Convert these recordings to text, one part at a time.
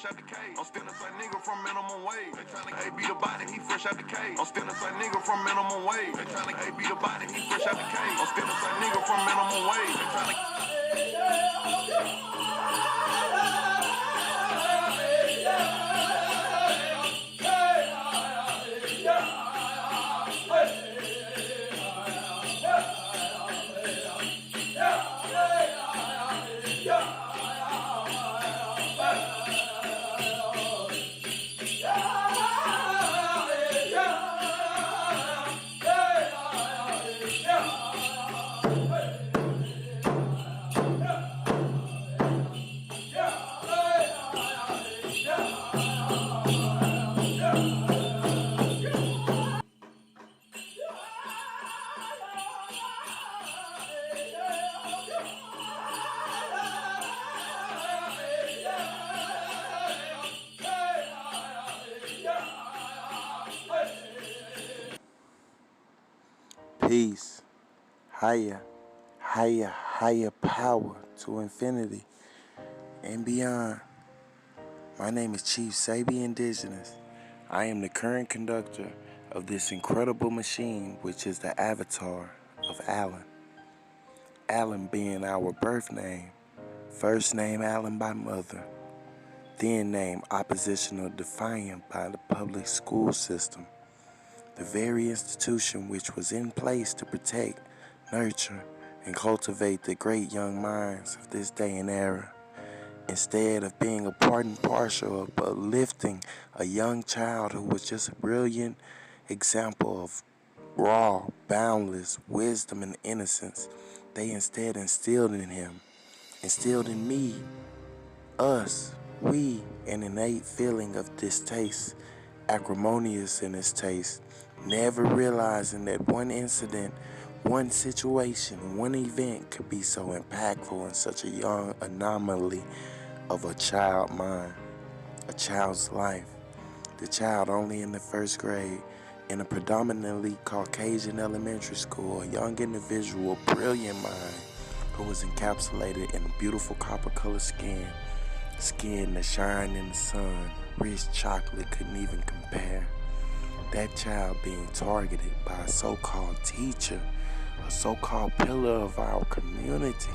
out the cage. I'm still the same nigga from minimum wage. They tryna hey, beat the body, he fresh out the cage. I'm still the same nigga from minimum wage. They tryna hey, beat the body, he fresh out the cage. I'm still the same nigga from minimum wage. They tryna Peace, higher power to infinity and beyond. My name is Chief Sabi Indigenous. I am the current conductor of this incredible machine, which is the avatar of Alan. Alan being our birth name, first name Alan by mother, then name oppositional defiant by the public school system. The very institution which was in place to protect, nurture, and cultivate the great young minds of this day and era. Instead of being a part and parcel of uplifting a young child who was just a brilliant example of raw, boundless wisdom and innocence, they instead instilled in him, instilled in me, us, we, an innate feeling of distaste, acrimonious in its taste, never realizing that one incident, one situation, one event could be so impactful in such a young anomaly of a child mind, a child's life. The child only in the first grade, in a predominantly Caucasian elementary school, a young individual, brilliant mind, who was encapsulated in a beautiful copper-colored skin that shined in the sun, rich chocolate couldn't even compare. That child being targeted by a so-called teacher, a so-called pillar of our community,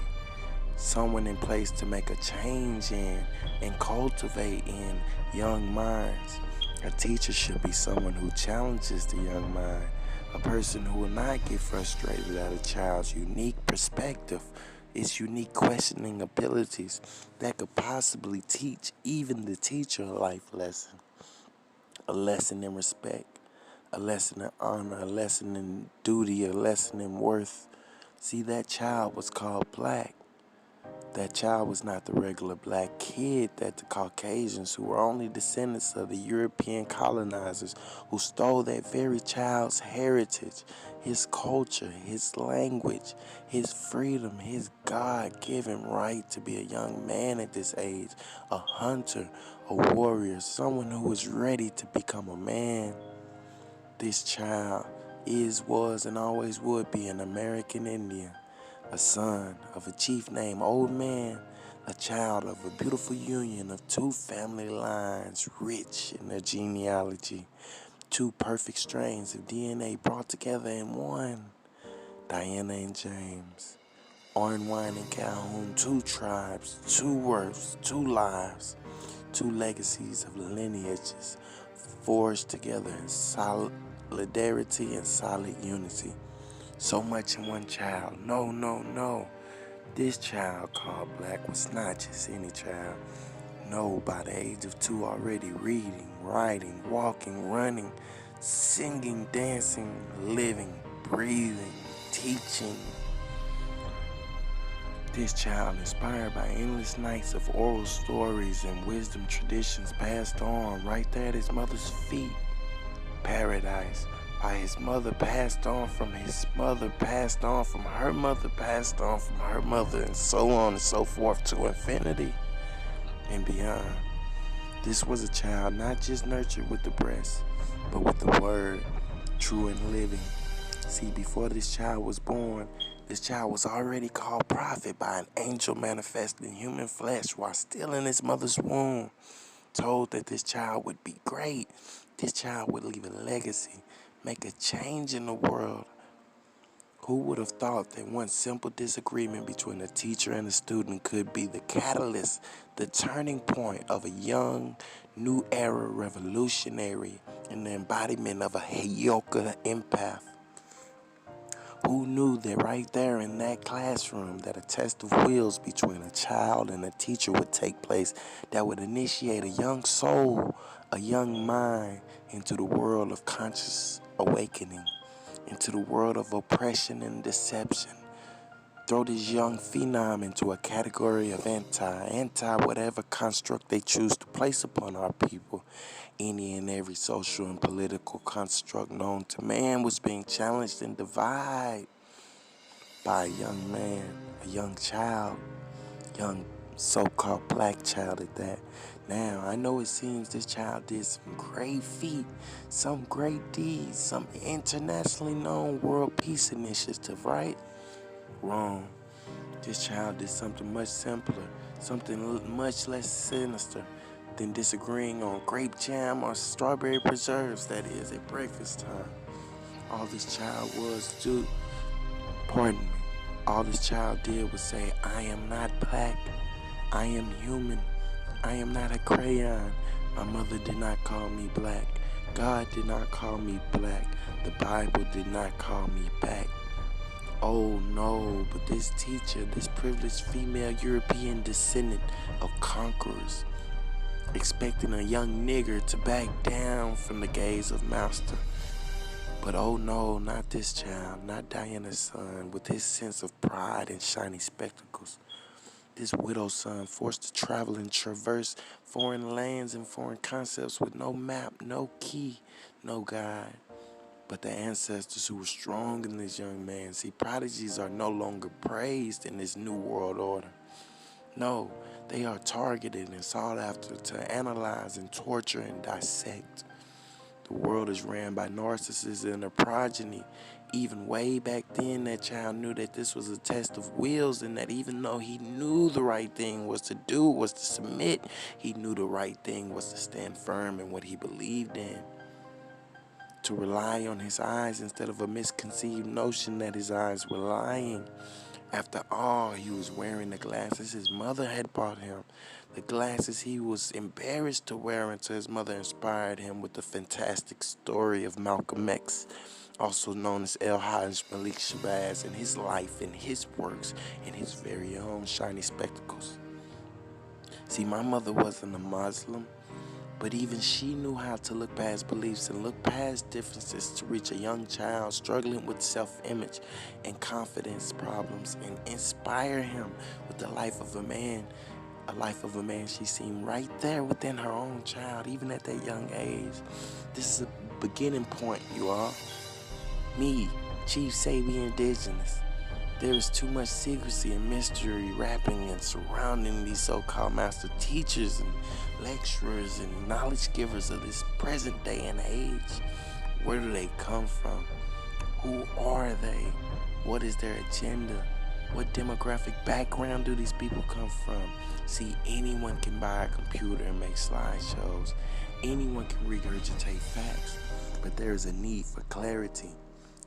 someone in place to make a change in and cultivate in young minds. A teacher should be someone who challenges the young mind, a person who will not get frustrated at a child's unique perspective, its unique questioning abilities that could possibly teach even the teacher a life lesson, a lesson in respect, a lesson in honor, a lesson in duty, a lesson in worth. See, that child was called black. That child was not the regular black kid that the Caucasians, who were only descendants of the European colonizers, who stole that very child's heritage, his culture, his language, his freedom, his God-given right to be a young man at this age, a hunter, a warrior, someone who was ready to become a man. This child is, was, and always would be an American Indian, a son of a chief named Old Man, a child of a beautiful union of two family lines rich in their genealogy, two perfect strains of DNA brought together in one, Diana and James, Orin Wine and Calhoun, two tribes, two worths, two lives, two legacies of lineages forged together in solidarity and solid unity. So much in one child. No. This child called black was not just any child. No, by the age of 2 already reading, writing, walking, running, singing, dancing, living, breathing, teaching. This child, inspired by endless nights of oral stories and wisdom traditions passed on right there at his mother's feet. Paradise by his mother, passed on from his mother, passed on from her mother, passed on from her mother, and so on and so forth to infinity and beyond. This was a child not just nurtured with the breast, but with the word, true and living. See, before this child was born, this child was already called prophet by an angel manifested in human flesh while still in his mother's womb. told that this child would be great. This child would leave a legacy, make a change in the world. Who would have thought that one simple disagreement between a teacher and a student could be the catalyst, the turning point of a young, new era revolutionary and the embodiment of a Heyoka empath? Who knew that right there in that classroom that a test of wills between a child and a teacher would take place that would initiate a young soul, a young mind into the world of conscious awakening, into the world of oppression and deception? Throw this young phenom into a category of anti whatever construct they choose to place upon our people. Any and every social and political construct known to man was being challenged and divided by a young man, a young child, young so-called black child at that. Now, I know it seems this child did some great feat, some great deeds, some internationally known world peace initiative, right? Wrong. This child did something much simpler, something much less sinister than disagreeing on grape jam or strawberry preserves, that is, at breakfast time. All this child all this child did was say, I am not black, I am human, I am not a crayon. My mother did not call me black, God did not call me black, the Bible did not call me back. Oh no, but this teacher, this privileged female European descendant of conquerors, expecting a young nigger to back down from the gaze of master. But oh no, not this child, not Diana's son, with his sense of pride and shiny spectacles. This widow's son forced to travel and traverse foreign lands and foreign concepts with no map, no key, no guide. But the ancestors who were strong in this young man. See, prodigies are no longer praised in this new world order. No, they are targeted and sought after to analyze and torture and dissect. The world is ran by narcissists and their progeny. Even way back then, that child knew that this was a test of wills, and that even though he knew the right thing was to do, was to submit, he knew the right thing was to stand firm in what he believed in. To rely on his eyes instead of a misconceived notion that his eyes were lying. After all, he was wearing the glasses his mother had bought him. The glasses he was embarrassed to wear until his mother inspired him with the fantastic story of Malcolm X, also known as El-Hajj Malik Shabazz, and his life and his works and his very own shiny spectacles. See, my mother wasn't a Muslim, but even she knew how to look past beliefs and look past differences to reach a young child struggling with self-image and confidence problems and inspire him with the life of a man. A life of a man she seen right there within her own child, even at that young age. This is a beginning point, you all. Me, Chief Sabian Indigenous. There is too much secrecy and mystery wrapping and surrounding these so-called master teachers and lecturers and knowledge givers of this present day and age. Where do they come from? Who are they? What is their agenda? What demographic background do these people come from? See, anyone can buy a computer and make slideshows. Anyone can regurgitate facts. But there is a need for clarity.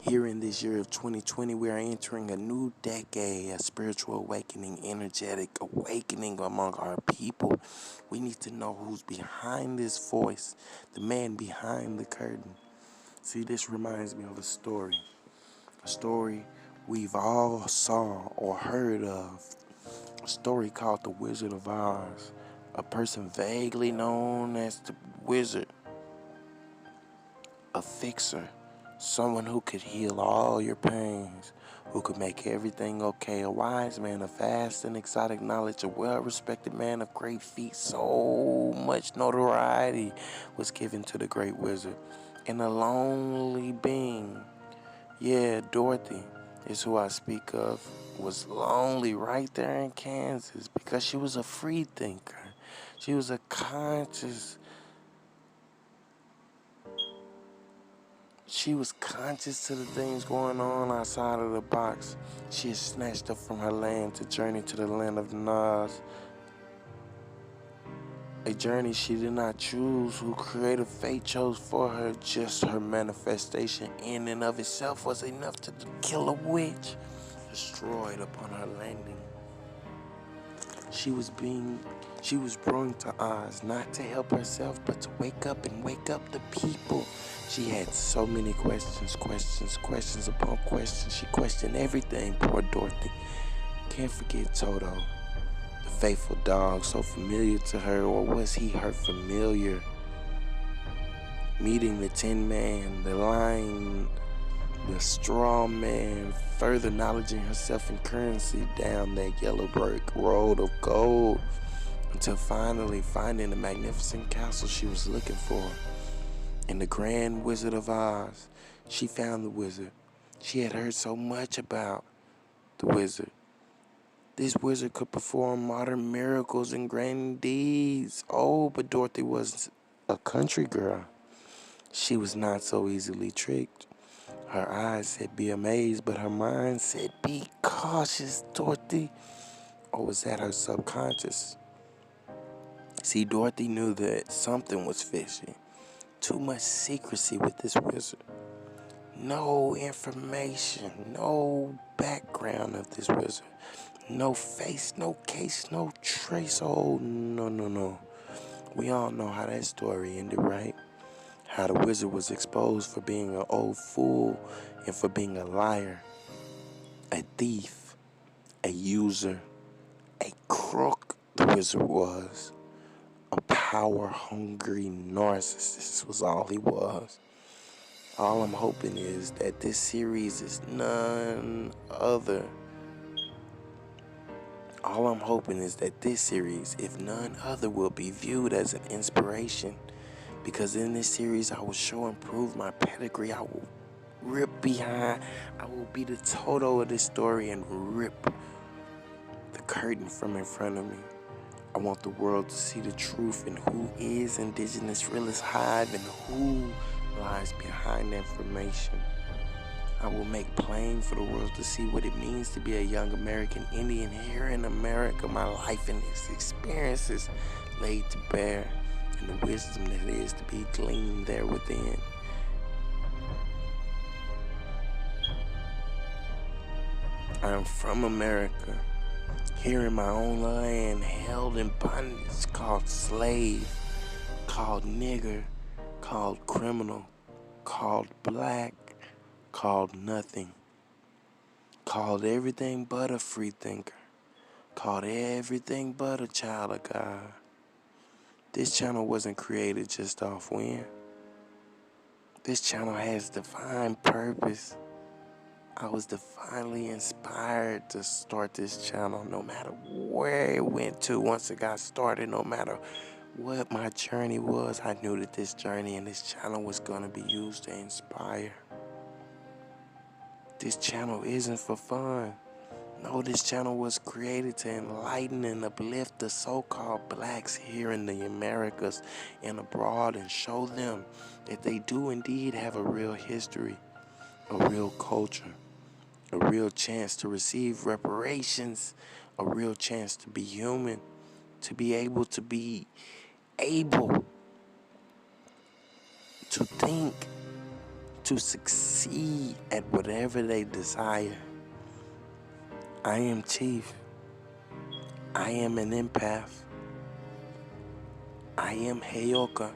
Here in this year of 2020, we are entering a new decade, a spiritual awakening, energetic awakening among our people. We need to know who's behind this voice, the man behind the curtain. See, this reminds me of a story we've all saw or heard of, a story called The Wizard of Oz, a person vaguely known as the Wizard, a fixer, someone who could heal all your pains, who could make everything okay, a wise man of vast and exotic knowledge, a well-respected man of great feat. So much notoriety was given to the great wizard. And a lonely being, yeah, Dorothy is who I speak of, was lonely right there in Kansas because she was a free thinker. She was a conscious. She was conscious to the things going on outside of the box. She had snatched up from her land to journey to the land of Nas. A journey she did not choose, who creative fate chose for her. Just her manifestation in and of itself was enough to kill a witch, destroyed upon her landing. She was brought to Oz not to help herself, but to wake up and wake up the people. She had so many questions upon questions. She questioned everything, poor Dorothy. Can't forget Toto, the faithful dog, so familiar to her, or was he her familiar? Meeting the Tin Man, the Lion, the Straw Man, further knowledging herself in currency down that yellow brick road of gold, until finally finding the magnificent castle she was looking for. In the Grand Wizard of Oz, she found the wizard. She had heard so much about the wizard. This wizard could perform modern miracles and grand deeds. Oh, but Dorothy was a country girl. She was not so easily tricked. Her eyes said be amazed, but her mind said be cautious, Dorothy. Or was that her subconscious? See, Dorothy knew that something was fishy. Too much secrecy with this wizard. No information, no background of this wizard. No face, no case, no trace. Oh, no. We all know how that story ended, right? How the wizard was exposed for being an old fool and for being a liar, a thief, a user, a crook. The wizard was a power-hungry narcissist was all he was. All I'm hoping is that this series is none other. All I'm hoping is that this series, if none other, will be viewed as an inspiration. Because in this series, I will show and prove my pedigree. I will rip behind. I will be the Toto of this story and rip the curtain from in front of me. I want the world to see the truth in who is Indigenous Realist Hive and who lies behind the information. I will make plain for the world to see what it means to be a young American Indian here in America. My life and its experiences laid to bear, and the wisdom that is to be gleaned there within. I am from America, here in my own land, held in bondage, called slave, called nigger, called criminal, called black, called nothing, called everything but a free thinker, called everything but a child of God. This channel wasn't created just off whim. This channel has divine purpose. I was divinely inspired to start this channel, no matter where it went to once it got started, no matter what my journey was. I knew that this journey and this channel was going to be used to inspire. This channel isn't for fun. No, this channel was created to enlighten and uplift the so-called blacks here in the Americas and abroad, and show them that they do indeed have a real history, a real culture, a real chance to receive reparations, a real chance to be human, to be able to think, to succeed at whatever they desire. I am Chief. I am an empath. I am Heyoka.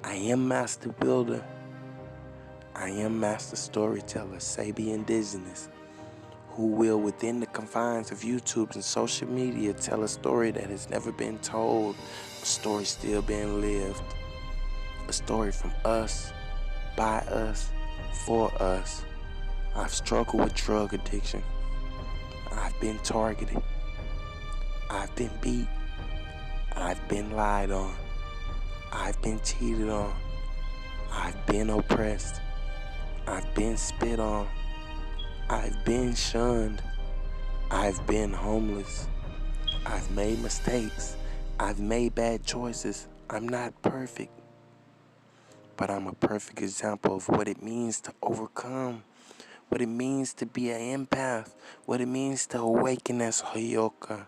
I am Master Builder. I am Master Storyteller, Sebi Indigenous, who will, within the confines of YouTube and social media, tell a story that has never been told, a story still being lived, a story from us, by us, for us. I've struggled with drug addiction. I've been targeted. I've been beat. I've been lied on. I've been cheated on. I've been oppressed. I've been spit on. I've been shunned. I've been homeless. I've made mistakes. I've made bad choices. I'm not perfect, but I'm a perfect example of what it means to overcome, what it means to be an empath, what it means to awaken as Hoyoka,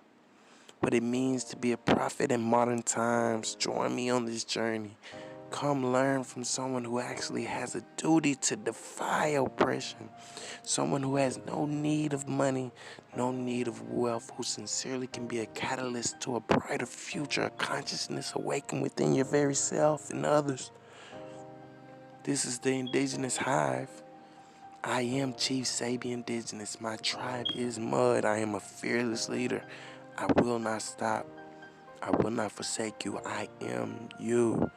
what it means to be a prophet in modern times. Join me on this journey. Come learn from someone who actually has a duty to defy oppression. Someone who has no need of money, no need of wealth, who sincerely can be a catalyst to a brighter future, a consciousness awakened within your very self and others. This is the Indigenous Hive. I am Chief Sabi Indigenous. My tribe is mud. I am a fearless leader. I will not stop. I will not forsake you. I am you.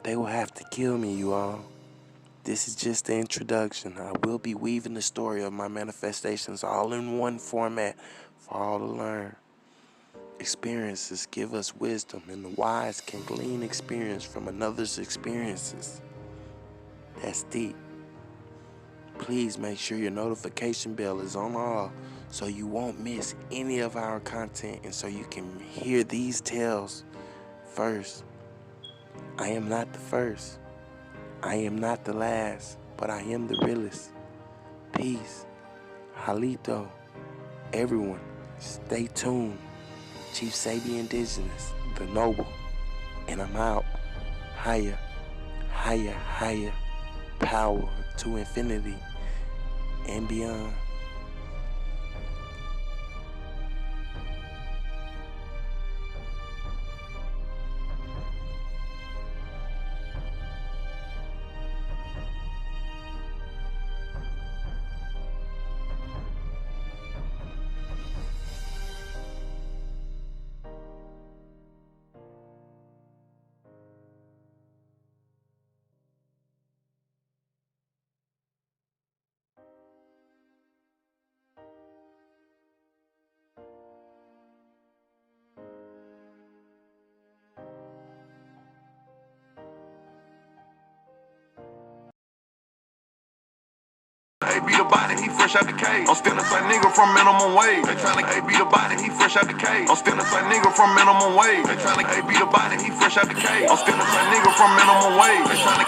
They will have to kill me, you all. This is just the introduction. I will be weaving the story of my manifestations all in one format for all to learn. Experiences give us wisdom, and the wise can glean experience from another's experiences. That's deep. Please make sure your notification bell is on all so you won't miss any of our content and so you can hear these tales first. I am not the first. I am not the last, but I am the realest. Peace. Halito. Everyone, stay tuned. Chief Sabi Indigenous, the Noble. And I'm out. Higher, higher, higher. Power to infinity and beyond. Hey, be the body, he fresh out the cage. I'm still the same nigga from minimum wage. They tryna, hey, be the body, he fresh out the cage. I'm still the same nigga from minimum wage. They tryna, hey, be the body, he fresh out the cage. I'm still the same nigga from minimum wage. They tryna.